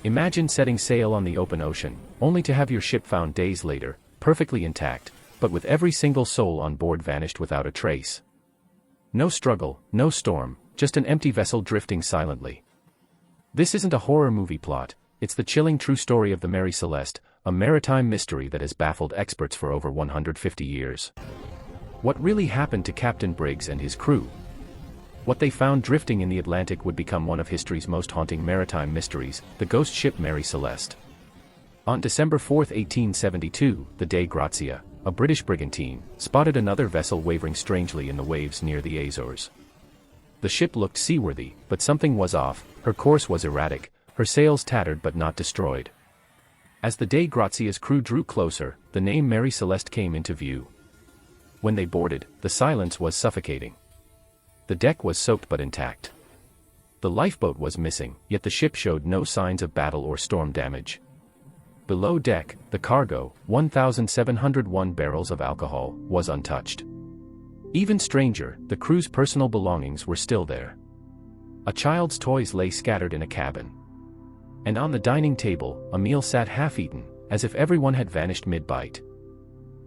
Imagine setting sail on the open ocean, only to have your ship found days later, perfectly intact, but with every single soul on board vanished without a trace. No struggle, no storm, just an empty vessel drifting silently. This isn't a horror movie plot, it's the chilling true story of the Mary Celeste, a maritime mystery that has baffled experts for over 150 years. What really happened to Captain Briggs and his crew? What they found drifting in the Atlantic would become one of history's most haunting maritime mysteries, the ghost ship Mary Celeste. On December 4, 1872, the Dei Gratia, a British brigantine, spotted another vessel wavering strangely in the waves near the Azores. The ship looked seaworthy, but something was off, her course was erratic, her sails tattered but not destroyed. As the Dei Gratia's crew drew closer, the name Mary Celeste came into view. When they boarded, the silence was suffocating. The deck was soaked but intact. The lifeboat was missing, yet the ship showed no signs of battle or storm damage. Below deck, the cargo, 1,701 barrels of alcohol, was untouched. Even stranger, the crew's personal belongings were still there. A child's toys lay scattered in a cabin. And on the dining table, a meal sat half-eaten, as if everyone had vanished mid-bite.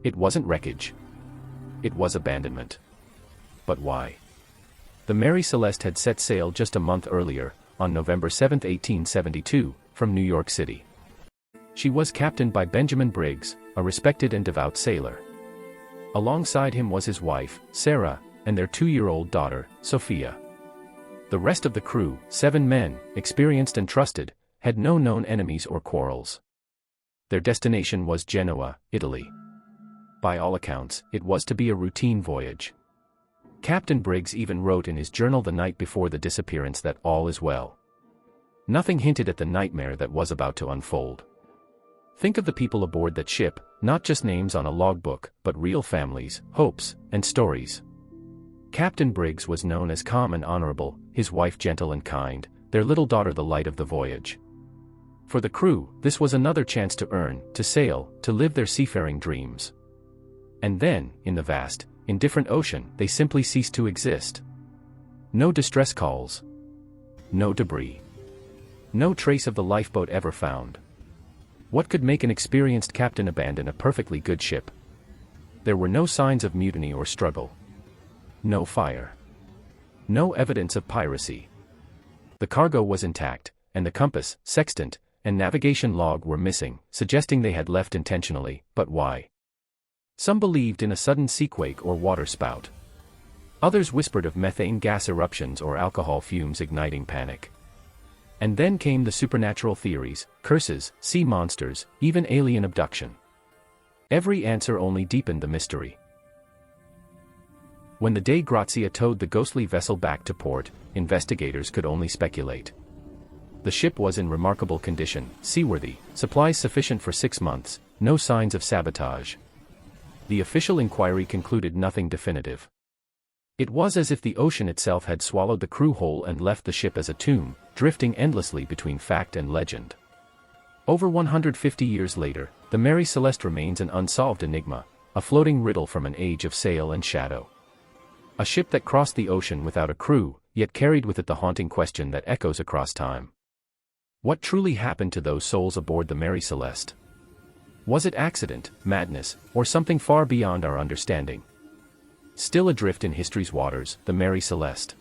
It wasn't wreckage. It was abandonment. But why? The Mary Celeste had set sail just a month earlier, on November 7, 1872, from New York City. She was captained by Benjamin Briggs, a respected and devout sailor. Alongside him was his wife, Sarah, and their 2-year-old daughter, Sophia. The rest of the crew, 7 men, experienced and trusted, had no known enemies or quarrels. Their destination was Genoa, Italy. By all accounts, it was to be a routine voyage. Captain Briggs even wrote in his journal the night before the disappearance that all is well. Nothing hinted at the nightmare that was about to unfold. Think of the people aboard that ship, not just names on a logbook, but real families, hopes, and stories. Captain Briggs was known as calm and honorable, his wife gentle and kind, their little daughter the light of the voyage. For the crew, this was another chance to earn, to sail, to live their seafaring dreams. And then, in the vast, indifferent ocean, they simply ceased to exist. No distress calls. No debris. No trace of the lifeboat ever found. What could make an experienced captain abandon a perfectly good ship? There were no signs of mutiny or struggle. No fire. No evidence of piracy. The cargo was intact, and the compass, sextant, and navigation log were missing, suggesting they had left intentionally, but why? Some believed in a sudden seaquake or water spout. Others whispered of methane gas eruptions or alcohol fumes igniting panic. And then came the supernatural theories, curses, sea monsters, even alien abduction. Every answer only deepened the mystery. When the Dei Gratia towed the ghostly vessel back to port, investigators could only speculate. The ship was in remarkable condition, seaworthy, supplies sufficient for 6 months, no signs of sabotage. The official inquiry concluded nothing definitive. It was as if the ocean itself had swallowed the crew whole and left the ship as a tomb, drifting endlessly between fact and legend. Over 150 years later, the Mary Celeste remains an unsolved enigma, a floating riddle from an age of sail and shadow. A ship that crossed the ocean without a crew, yet carried with it the haunting question that echoes across time. What truly happened to those souls aboard the Mary Celeste? Was it accident, madness, or something far beyond our understanding? Still adrift in history's waters, the Mary Celeste.